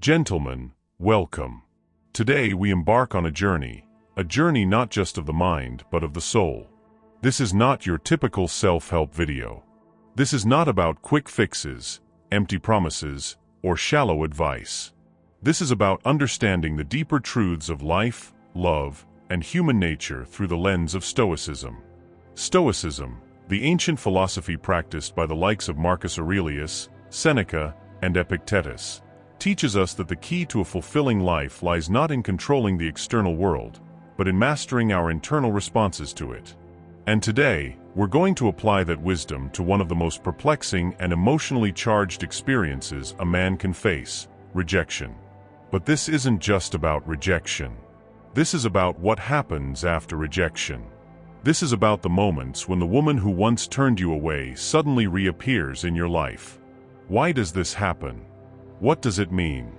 Gentlemen, welcome. Today we embark on a journey not just of the mind, but of the soul. This is not your typical self-help video. This is not about quick fixes, empty promises, or shallow advice. This is about understanding the deeper truths of life, love, and human nature through the lens of Stoicism. Stoicism, the ancient philosophy practiced by the likes of Marcus Aurelius, Seneca, and Epictetus, teaches us that the key to a fulfilling life lies not in controlling the external world, but in mastering our internal responses to it. And today, we're going to apply that wisdom to one of the most perplexing and emotionally charged experiences a man can face: rejection. But this isn't just about rejection. This is about what happens after rejection. This is about the moments when the woman who once turned you away suddenly reappears in your life. Why does this happen? What does it mean?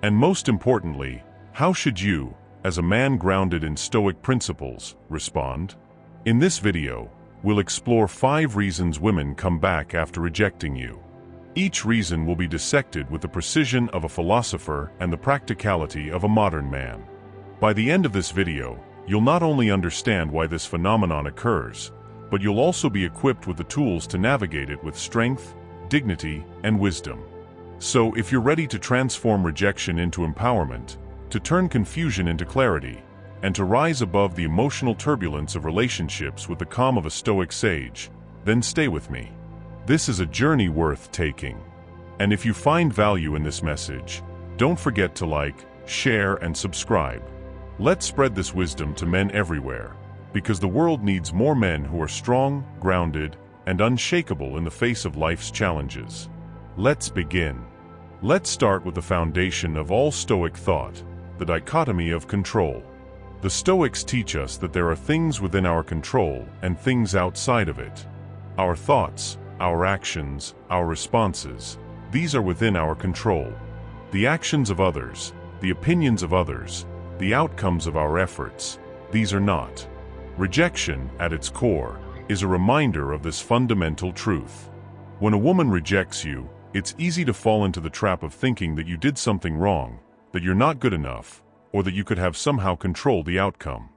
And most importantly, how should you, as a man grounded in Stoic principles, respond? In this video, we'll explore 5 reasons women come back after rejecting you. Each reason will be dissected with the precision of a philosopher and the practicality of a modern man. By the end of this video, you'll not only understand why this phenomenon occurs, but you'll also be equipped with the tools to navigate it with strength, dignity, and wisdom. So if you're ready to transform rejection into empowerment, to turn confusion into clarity, and to rise above the emotional turbulence of relationships with the calm of a Stoic sage, then stay with me. This is a journey worth taking. And if you find value in this message, don't forget to like, share, and subscribe. Let's spread this wisdom to men everywhere, because the world needs more men who are strong, grounded, and unshakable in the face of life's challenges. Let's begin. Let's start with the foundation of all Stoic thought, the dichotomy of control. The Stoics teach us that there are things within our control and things outside of it. Our thoughts, our actions, our responses, these are within our control. The actions of others, the opinions of others, the outcomes of our efforts, these are not. Rejection, at its core, is a reminder of this fundamental truth. When a woman rejects you, it's easy to fall into the trap of thinking that you did something wrong, that you're not good enough, or that you could have somehow controlled the outcome.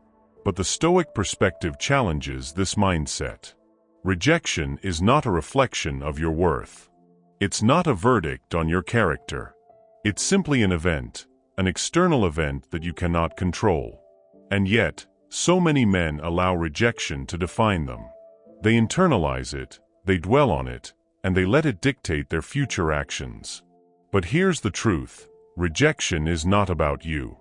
But the Stoic perspective challenges this mindset. Rejection is not a reflection of your worth. It's not a verdict on your character. It's simply an event, an external event that you cannot control. And yet, so many men allow rejection to define them. They internalize it, they dwell on it, and they let it dictate their future actions. But here's the truth: rejection is not about you.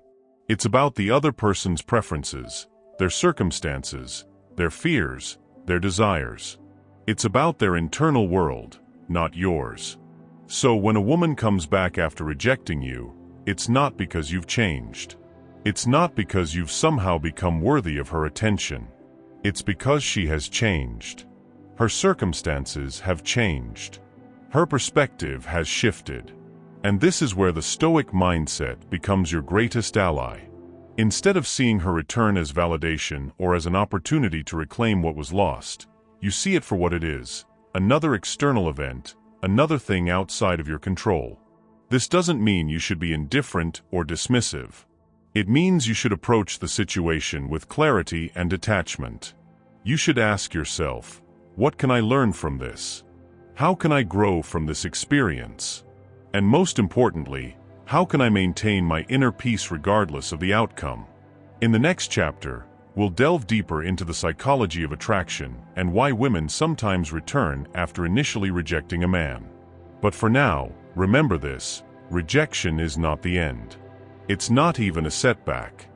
It's about the other person's preferences, their circumstances, their fears, their desires. It's about their internal world, not yours. So when a woman comes back after rejecting you, it's not because you've changed. It's not because you've somehow become worthy of her attention. It's because she has changed. Her circumstances have changed. Her perspective has shifted. And this is where the Stoic mindset becomes your greatest ally. Instead of seeing her return as validation or as an opportunity to reclaim what was lost, you see it for what it is: another external event, another thing outside of your control. This doesn't mean you should be indifferent or dismissive. It means you should approach the situation with clarity and detachment. You should ask yourself, what can I learn from this? How can I grow from this experience? And most importantly, how can I maintain my inner peace regardless of the outcome? In the next chapter, we'll delve deeper into the psychology of attraction and why women sometimes return after initially rejecting a man. But for now, remember this: rejection is not the end. It's not even a setback.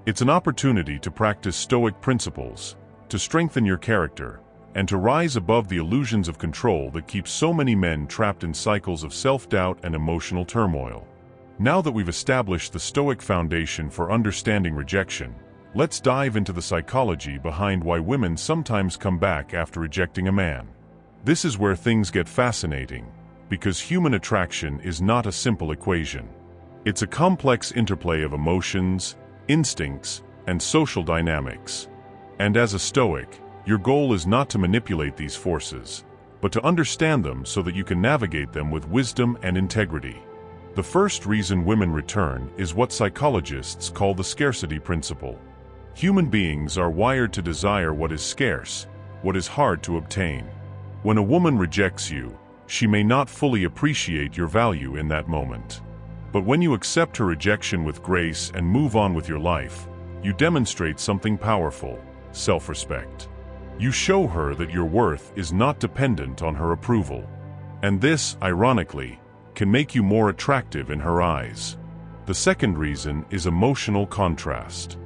It's an opportunity to practice Stoic principles, to strengthen your character, and to rise above the illusions of control that keep so many men trapped in cycles of self-doubt and emotional turmoil. Now that we've established the Stoic foundation for understanding rejection, let's dive into the psychology behind why women sometimes come back after rejecting a man. This is where things get fascinating, because human attraction is not a simple equation. It's a complex interplay of emotions, instincts, and social dynamics. And as a Stoic, your goal is not to manipulate these forces, but to understand them so that you can navigate them with wisdom and integrity. The first reason women return is what psychologists call the scarcity principle. Human beings are wired to desire what is scarce, what is hard to obtain. When a woman rejects you, she may not fully appreciate your value in that moment. But when you accept her rejection with grace and move on with your life, you demonstrate something powerful: self-respect. You show her that your worth is not dependent on her approval. And this, ironically, can make you more attractive in her eyes. The second reason is emotional contrast.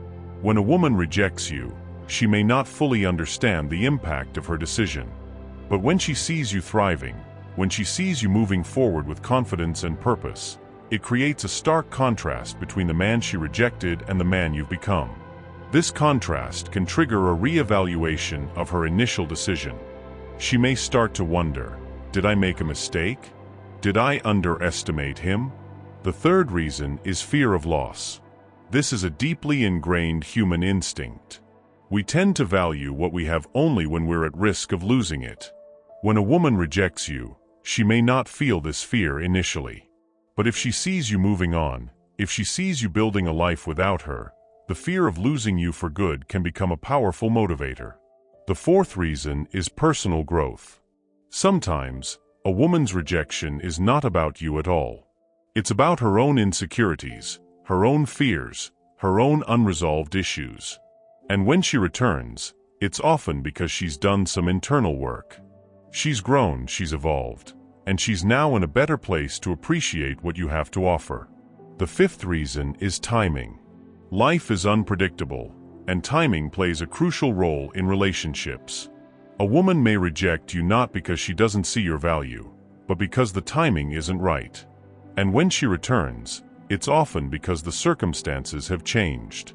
When a woman rejects you, she may not fully understand the impact of her decision. But when she sees you thriving, when she sees you moving forward with confidence and purpose, it creates a stark contrast between the man she rejected and the man you've become. This contrast can trigger a re-evaluation of her initial decision. She may start to wonder, did I make a mistake? Did I underestimate him? The third reason is fear of loss. This is a deeply ingrained human instinct. We tend to value what we have only when we're at risk of losing it. When a woman rejects you, she may not feel this fear initially. But if she sees you moving on, if she sees you building a life without her, the fear of losing you for good can become a powerful motivator. The fourth reason is personal growth. Sometimes, a woman's rejection is not about you at all. It's about her own insecurities, her own fears, her own unresolved issues. And when she returns, it's often because she's done some internal work. She's grown, she's evolved, and she's now in a better place to appreciate what you have to offer. The fifth reason is timing. Life is unpredictable, and timing plays a crucial role in relationships. A woman may reject you not because she doesn't see your value, but because the timing isn't right. And when she returns, it's often because the circumstances have changed.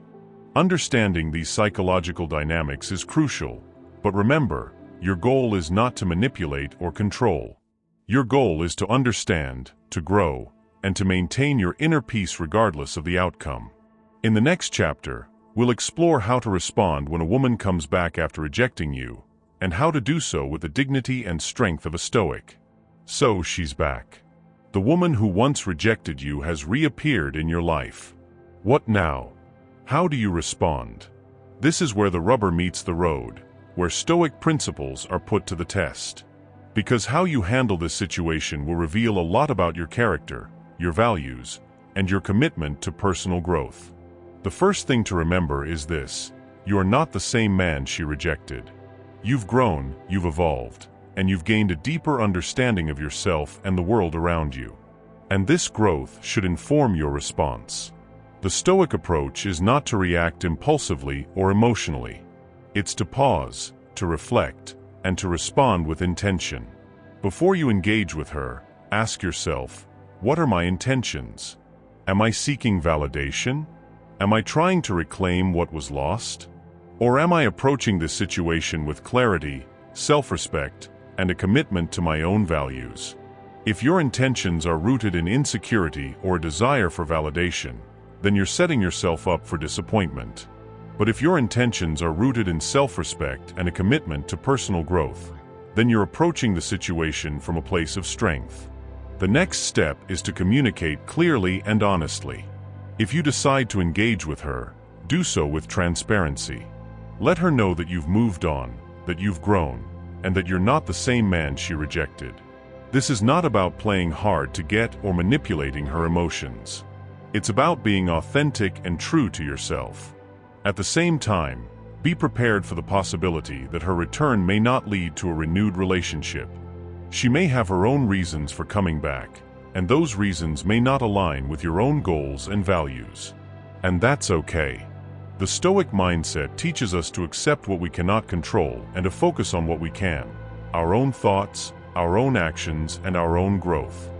Understanding these psychological dynamics is crucial, but remember, your goal is not to manipulate or control. Your goal is to understand, to grow, and to maintain your inner peace regardless of the outcome. In the next chapter, we'll explore how to respond when a woman comes back after rejecting you, and how to do so with the dignity and strength of a Stoic. So she's back. The woman who once rejected you has reappeared in your life. What now? How do you respond? This is where the rubber meets the road, where Stoic principles are put to the test. Because how you handle this situation will reveal a lot about your character, your values, and your commitment to personal growth. The first thing to remember is this: you are not the same man she rejected. You've grown, you've evolved, and you've gained a deeper understanding of yourself and the world around you. And this growth should inform your response. The Stoic approach is not to react impulsively or emotionally. It's to pause, to reflect, and to respond with intention. Before you engage with her, ask yourself, what are my intentions? Am I seeking validation? Am I trying to reclaim what was lost? Or am I approaching this situation with clarity, self-respect, and a commitment to my own values? If your intentions are rooted in insecurity or a desire for validation, then you're setting yourself up for disappointment. But if your intentions are rooted in self-respect and a commitment to personal growth, then you're approaching the situation from a place of strength. The next step is to communicate clearly and honestly. If you decide to engage with her, do so with transparency. Let her know that you've moved on, that you've grown, and that you're not the same man she rejected. This is not about playing hard to get or manipulating her emotions. It's about being authentic and true to yourself. At the same time, be prepared for the possibility that her return may not lead to a renewed relationship. She may have her own reasons for coming back, and those reasons may not align with your own goals and values. And that's okay. The Stoic mindset teaches us to accept what we cannot control and to focus on what we can: our own thoughts, our own actions, and our own growth.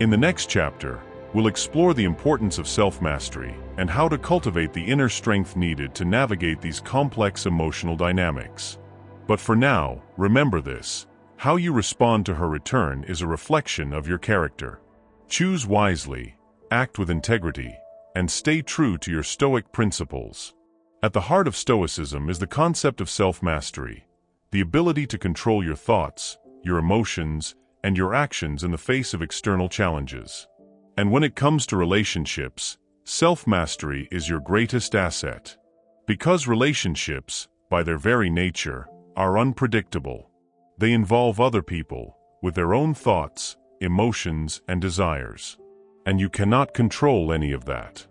In the next chapter, we'll explore the importance of self-mastery and how to cultivate the inner strength needed to navigate these complex emotional dynamics. But for now, remember this: how you respond to her return is a reflection of your character. Choose wisely, act with integrity, and stay true to your Stoic principles. At the heart of Stoicism is the concept of self-mastery, the ability to control your thoughts, your emotions, and your actions in the face of external challenges. And when it comes to relationships, self-mastery is your greatest asset. Because relationships, by their very nature, are unpredictable. They involve other people, with their own thoughts, emotions, and desires. And you cannot control any of that.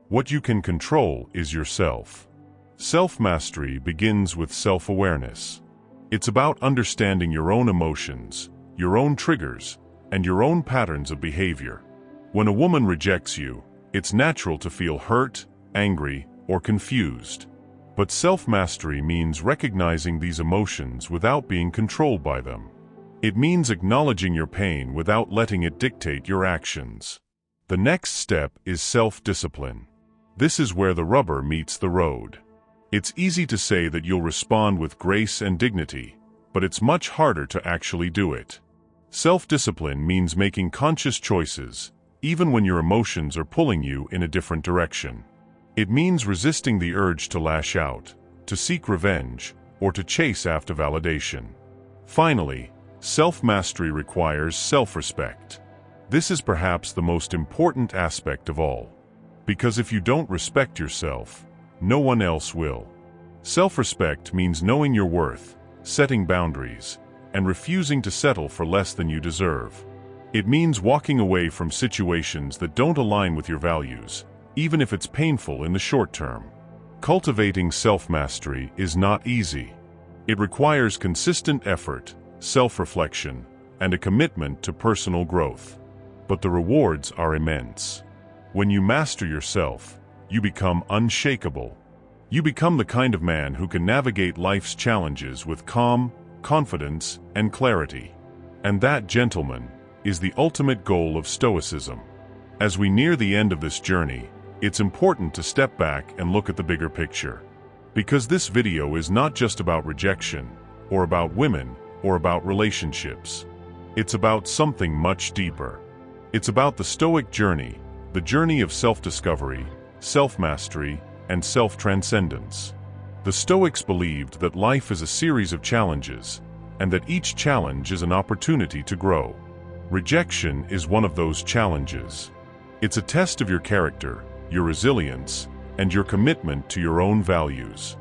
What you can control is yourself. Self-mastery begins with self-awareness. It's about understanding your own emotions, your own triggers, and your own patterns of behavior. When a woman rejects you, it's natural to feel hurt, angry, or confused. But self-mastery means recognizing these emotions without being controlled by them. It means acknowledging your pain without letting it dictate your actions. The next step is self-discipline. This is where the rubber meets the road. It's easy to say that you'll respond with grace and dignity, but it's much harder to actually do it. Self-discipline means making conscious choices, even when your emotions are pulling you in a different direction. It means resisting the urge to lash out, to seek revenge, or to chase after validation. Finally, self-mastery requires self-respect. This is perhaps the most important aspect of all. Because if you don't respect yourself, no one else will. Self-respect means knowing your worth, setting boundaries, and refusing to settle for less than you deserve. It means walking away from situations that don't align with your values, even if it's painful in the short term. Cultivating self-mastery is not easy. It requires consistent effort, self-reflection, and a commitment to personal growth. But the rewards are immense. When you master yourself, you become unshakable. You become the kind of man who can navigate life's challenges with calm, confidence, and clarity. And that, gentlemen, is the ultimate goal of Stoicism. As we near the end of this journey, it's important to step back and look at the bigger picture. Because this video is not just about rejection, or about women, or about relationships. It's about something much deeper. It's about the Stoic journey, the journey of self-discovery, self-mastery, and self-transcendence. The Stoics believed that life is a series of challenges, and that each challenge is an opportunity to grow. Rejection is one of those challenges. It's a test of your character, your resilience, and your commitment to your own values.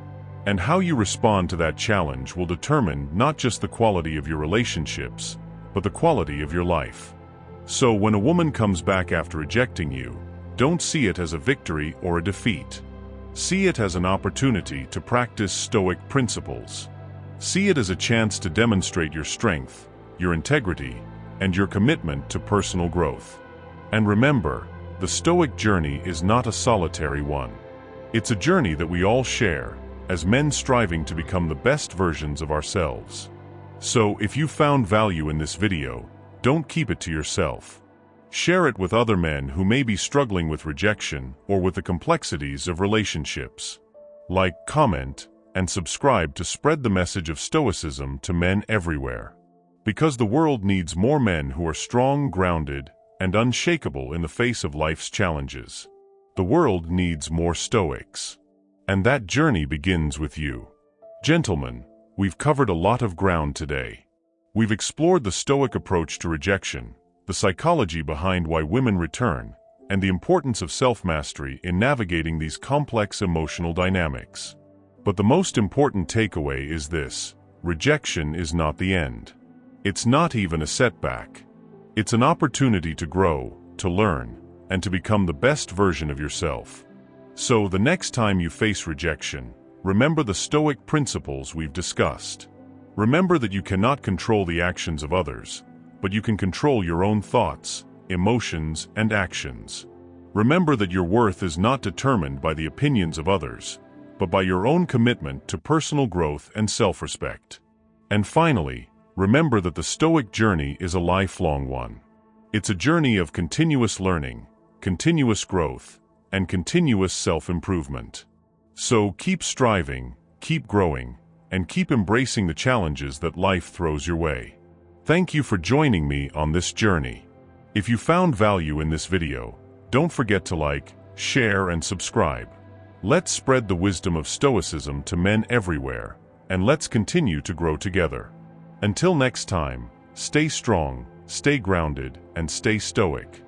And how you respond to that challenge will determine not just the quality of your relationships, but the quality of your life. So when a woman comes back after rejecting you, don't see it as a victory or a defeat. See it as an opportunity to practice Stoic principles. See it as a chance to demonstrate your strength, your integrity, and your commitment to personal growth. And remember, the Stoic journey is not a solitary one. It's a journey that we all share, as men striving to become the best versions of ourselves. So if you found value in this video, don't keep it to yourself. Share it with other men who may be struggling with rejection or with the complexities of relationships. Like, comment, and subscribe to spread the message of Stoicism to men everywhere. Because the world needs more men who are strong, grounded, and unshakable in the face of life's challenges. The world needs more Stoics. And that journey begins with you. Gentlemen, we've covered a lot of ground today. We've explored the Stoic approach to rejection, the psychology behind why women return, and the importance of self-mastery in navigating these complex emotional dynamics. But the most important takeaway is this: rejection is not the end. It's not even a setback. It's an opportunity to grow, to learn, and to become the best version of yourself. So the next time you face rejection, remember the Stoic principles we've discussed. Remember that you cannot control the actions of others, but you can control your own thoughts, emotions, and actions. Remember that your worth is not determined by the opinions of others, but by your own commitment to personal growth and self-respect. And finally, remember that the Stoic journey is a lifelong one. It's a journey of continuous learning, continuous growth, and continuous self-improvement. So keep striving, keep growing, and keep embracing the challenges that life throws your way. Thank you for joining me on this journey. If you found value in this video, don't forget to like, share, and subscribe. Let's spread the wisdom of Stoicism to men everywhere, and let's continue to grow together. Until next time, stay strong, stay grounded, and stay stoic.